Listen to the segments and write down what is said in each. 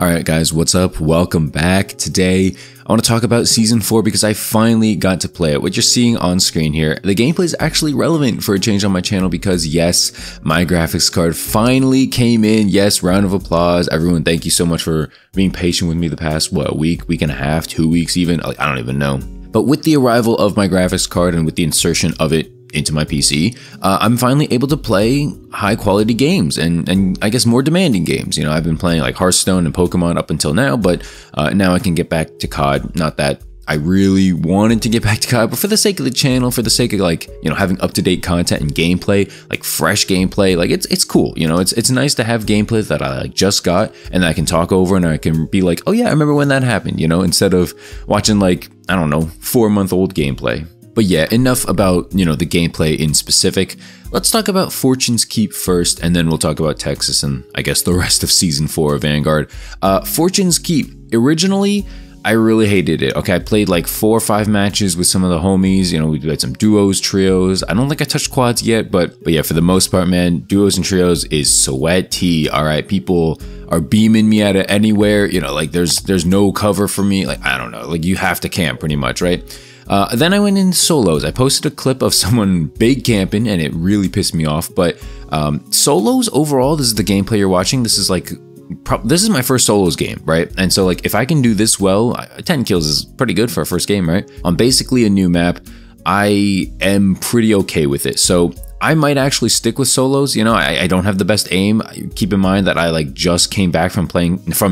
Alright guys, what's up? Welcome back. Today, I want to talk about Season 4 because I finally got to play it. What you're seeing on screen here, the gameplay is actually relevant for a change on my channel because yes, my graphics card finally came in. Yes, round of applause. Everyone, thank you so much for being patient with me the past, what, week and a half, 2 weeks even? Like, I don't even know. But with the arrival of my graphics card and with the insertion of it into my PC, I'm finally able to play high quality games and I guess more demanding games. You know, I've been playing like Hearthstone and Pokemon up until now, but now I can get back to COD. Not that I really wanted to get back to COD, but for the sake of the channel, for the sake of like, you know, having up-to-date content and gameplay, like fresh gameplay, like it's cool. You know, it's nice to have gameplay that I like just got and that I can talk over and I can be like, oh yeah, I remember when that happened, you know, instead of watching like, I don't know, 4-month-old gameplay. But yeah, enough about, you know, the gameplay in specific. Let's talk about Fortune's Keep first, and then we'll talk about Texas and I guess the rest of Season 4 of Vanguard. Fortune's Keep, originally, I really hated it. Okay, I played like 4 or 5 matches with some of the homies. You know, we played some duos, trios. I don't think I touched quads yet, but yeah, for the most part, man, duos and trios is sweaty. All right, people are beaming me at it anywhere. You know, like there's no cover for me. Like, I don't know, like you have to camp pretty much, right? Then I went into solos. I posted a clip of someone big camping and it really pissed me off. But solos overall, this is the gameplay you're watching. This is like, this is my first solos game, right? And so like, if I can do this well, 10 kills is pretty good for a first game, right? On basically a new map, I am pretty okay with it. So I might actually stick with solos. You know, I don't have the best aim. Keep in mind that I like just came back from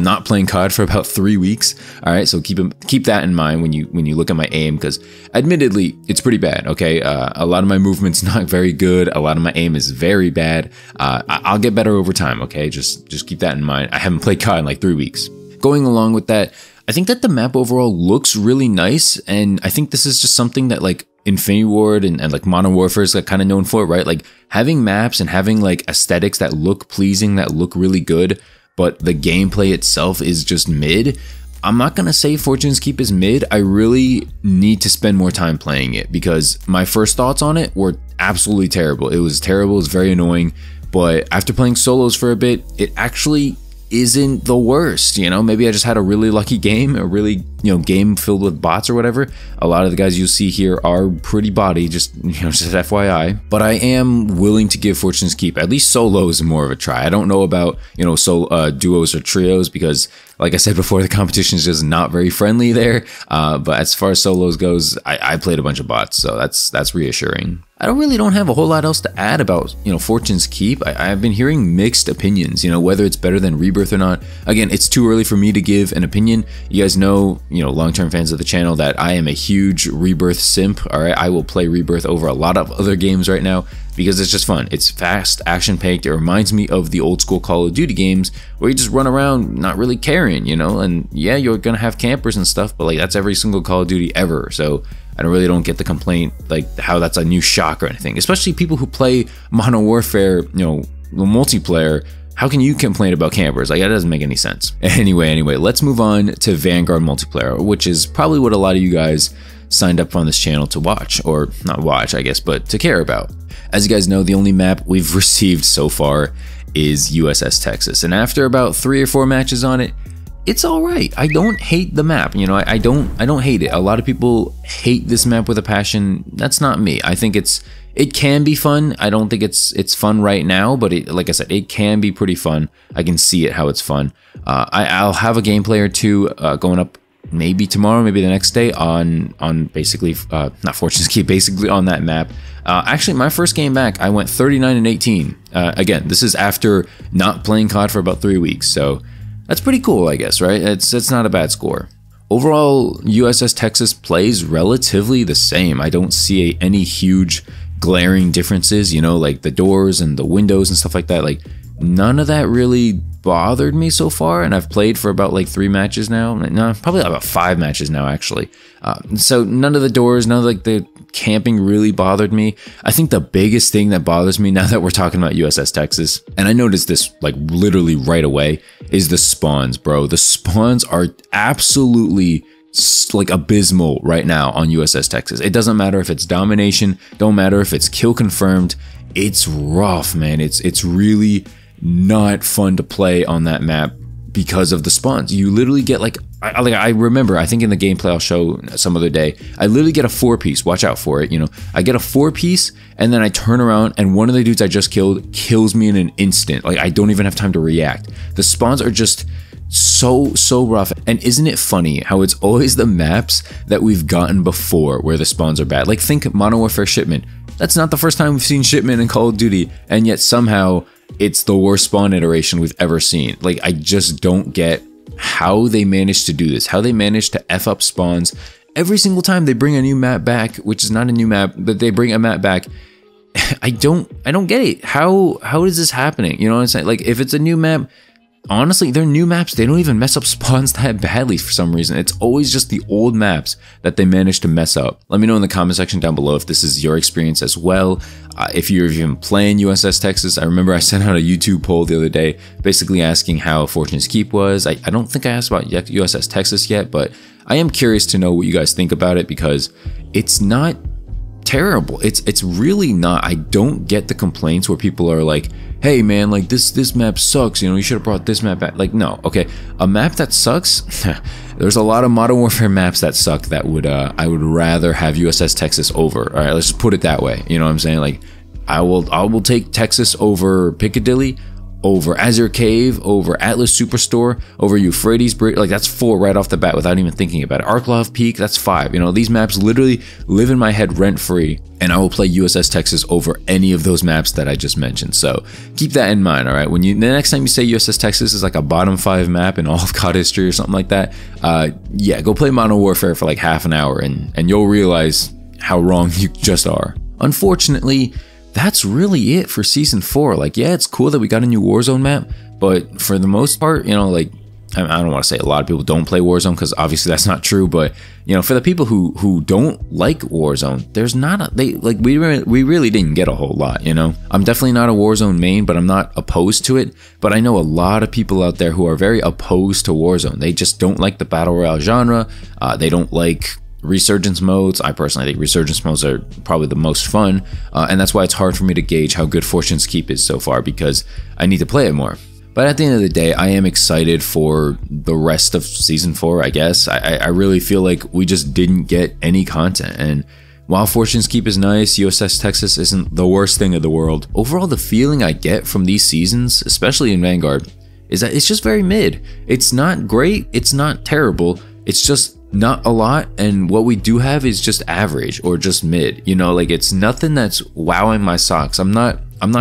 not playing COD for about 3 weeks. All right, so keep that in mind when you look at my aim, because admittedly it's pretty bad. Okay, a lot of my movement's not very good. A lot of my aim is very bad. I'll get better over time. Okay, just keep that in mind. I haven't played COD in like 3 weeks. Going along with that, I think that the map overall looks really nice, and I think this is just something that like Infinity Ward and like Modern Warfare is like kind of known for, right? Like having maps and having like aesthetics that look pleasing, that look really good, but the gameplay itself is just mid. I'm not gonna say Fortune's Keep is mid. I really need to spend more time playing it because my first thoughts on it were absolutely terrible. It was terrible, it was very annoying, but after playing solos for a bit, it actually isn't the worst. You know, maybe I just had a really lucky game, a really, you know, game filled with bots or whatever. A lot of the guys you see here are pretty body, just, you know, just FYI. But I am willing to give Fortune's Keep at least solos more of a try. I don't know about, you know, duos or trios because, like I said before, the competition is just not very friendly there. But as far as solos goes, I played a bunch of bots, so that's reassuring. I don't have a whole lot else to add about, you know, Fortune's Keep. I've been hearing mixed opinions, you know, whether it's better than Rebirth or not. Again, it's too early for me to give an opinion. You guys know, you know, long-term fans of the channel, that I am a huge Rebirth simp. All right, I will play Rebirth over a lot of other games right now because it's just fun. It's fast, action-packed. It reminds me of the old school Call of Duty games where you just run around not really caring, you know, and yeah, you're gonna have campers and stuff, but like that's every single Call of Duty ever. So I really don't get the complaint like how that's a new shock or anything, especially people who play Modern Warfare, you know, the multiplayer. How can you complain about campers? Like, that doesn't make any sense. Anyway, let's move on to Vanguard multiplayer, which is probably what a lot of you guys signed up on this channel to watch, or not watch, I guess, but to care about. As you guys know, the only map we've received so far is USS Texas, and after about 3 or 4 matches on it, it's all right. I don't hate the map. You know, I don't hate it. A lot of people hate this map with a passion. That's not me. I think it can be fun. I don't think it's fun right now, but like I said, it can be pretty fun. I can see it how it's fun. I'll have a gameplay or two going up maybe tomorrow, maybe the next day on basically not Fortune's Keep, basically on that map. Actually, my first game back, I went 39-18. Again, this is after not playing COD for about 3 weeks, so that's pretty cool, I guess, right? It's not a bad score. Overall, USS Texas plays relatively the same. I don't see any huge glaring differences, you know, like the doors and the windows and stuff like that. Like, none of that really bothered me so far, and I've played for about like 3 matches now. No, probably about 5 matches now, actually. So none of the doors, none of like the camping really bothered me. I think the biggest thing that bothers me now that we're talking about USS Texas, and I noticed this like literally right away, is the spawns, bro. The spawns are absolutely like abysmal right now on USS Texas. It doesn't matter if it's domination, don't matter if it's kill confirmed. It's rough, man. It's really not fun to play on that map because of the spawns. You literally get like I remember, I think in the gameplay I'll show some other day, I literally get a 4-piece, watch out for it, you know, I get a 4-piece and then I turn around and one of the dudes I just killed kills me in an instant. Like I don't even have time to react. The spawns are just so rough. And isn't it funny how it's always the maps that we've gotten before where the spawns are bad? Like think Modern Warfare Shipment. That's not the first time we've seen Shipment in Call of Duty, and yet somehow it's the worst spawn iteration we've ever seen. Like I just don't get how they managed to do this, how they managed to F up spawns every single time they bring a new map back, which is not a new map, but they bring a map back. I don't get it. How is this happening? You know what I'm saying? Like if it's a new map, honestly, they're new maps. They don't even mess up spawns that badly for some reason. It's always just the old maps that they manage to mess up. Let me know in the comment section down below if this is your experience as well. If you're even playing USS Texas. I remember I sent out a YouTube poll the other day basically asking how Fortune's Keep was. I don't think I asked about USS Texas yet, but I am curious to know what you guys think about it because it's not terrible. It's really not. I don't get the complaints where people are like, hey man, like this map sucks, you know, you should have brought this map back. Like no, okay, a map that sucks, there's a lot of Modern Warfare maps that suck that would I would rather have USS Texas over. All right, let's just put it that way. You know what I'm saying? Like I will take Texas over Piccadilly, over Azure Cave, over Atlas Superstore, over Euphrates Bridge. Like that's 4 right off the bat without even thinking about it. Arklov Peak, that's 5. You know, these maps literally live in my head rent free, and I will play USS Texas over any of those maps that I just mentioned. So keep that in mind. All right, when the next time you say USS Texas is like a bottom 5 map in all of COD history or something like that, yeah, go play Modern Warfare for like half an hour and you'll realize how wrong you just are. Unfortunately, that's really it for Season 4. Like, yeah, it's cool that we got a new Warzone map, but for the most part, you know, like, I don't want to say a lot of people don't play Warzone because obviously that's not true, but, you know, for the people who don't like Warzone, there's not we really didn't get a whole lot, you know? I'm definitely not a Warzone main, but I'm not opposed to it, but I know a lot of people out there who are very opposed to Warzone. They just don't like the Battle Royale genre. They don't like resurgence modes. I personally think resurgence modes are probably the most fun, and that's why it's hard for me to gauge how good Fortune's Keep is so far because I need to play it more. But at the end of the day, I am excited for the rest of Season 4, I guess. I really feel like we just didn't get any content, and while Fortune's Keep is nice, USS Texas isn't the worst thing in the world. Overall, the feeling I get from these seasons, especially in Vanguard, is that it's just very mid. It's not great, it's not terrible, it's just not a lot, and what we do have is just average or just mid. You know, like it's nothing that's wowing my socks. I'm not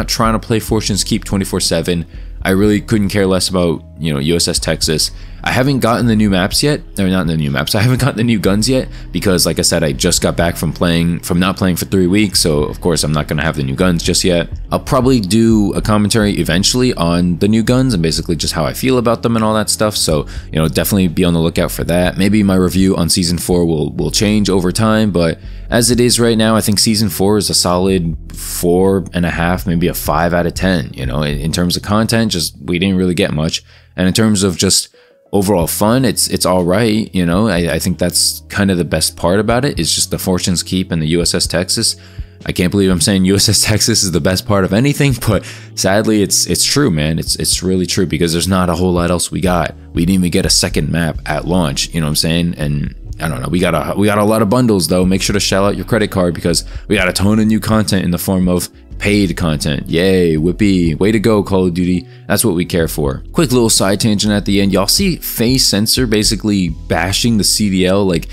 trying to play Fortune's Keep 24/7. I really couldn't care less about, you know, USS Texas. I haven't gotten the new maps yet, or not the new maps, I haven't gotten the new guns yet because like I said, I just got back from not playing for 3 weeks, so of course I'm not going to have the new guns just yet. I'll probably do a commentary eventually on the new guns and basically just how I feel about them and all that stuff, so, you know, definitely be on the lookout for that. Maybe my review on Season 4 will change over time, but as it is right now, I think Season 4 is a solid 4.5, maybe a 5 out of 10, you know, in terms of content. Just we didn't really get much, and in terms of just overall fun, it's all right, you know. I think that's kind of the best part about it, is just the Fortune's Keep and the USS Texas. I can't believe I'm saying USS Texas is the best part of anything, but sadly it's true, man. It's really true because there's not a whole lot else we got. We didn't even get a second map at launch, you know what I'm saying? And I don't know, we got a lot of bundles though. Make sure to shell out your credit card because we got a ton of new content in the form of paid content. Yay, whippy, way to go, Call of Duty. That's what we care for. Quick little side tangent at the end. Y'all see Face Sensor basically bashing the CDL. Like,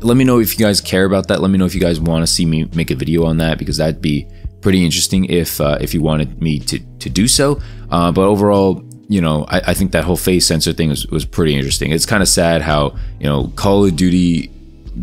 let me know if you guys care about that. Let me know if you guys want to see me make a video on that because that'd be pretty interesting if you wanted me to do so. But overall, you know, I think that whole Face Sensor thing was pretty interesting. It's kind of sad how, you know, Call of Duty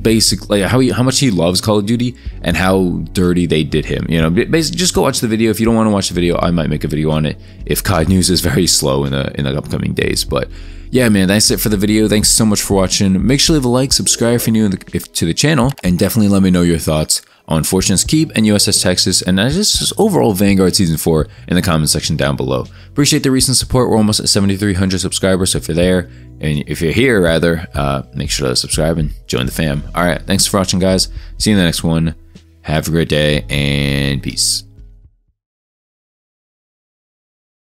basically, how much he loves Call of Duty and how dirty they did him. You know, basically just go watch the video. If you don't want to watch the video, I might make a video on it if COD news is very slow in the upcoming days. But yeah, man, that's it for the video. Thanks so much for watching. Make sure to leave a like, subscribe if you're new to the channel, and definitely let me know your thoughts on Fortune's Keep and USS Texas, and just overall Vanguard Season 4 in the comment section down below. Appreciate the recent support. We're almost at 7,300 subscribers, so if you're there, and if you're here rather, make sure to subscribe and join the fam. Alright, thanks for watching, guys. See you in the next one. Have a great day, and peace.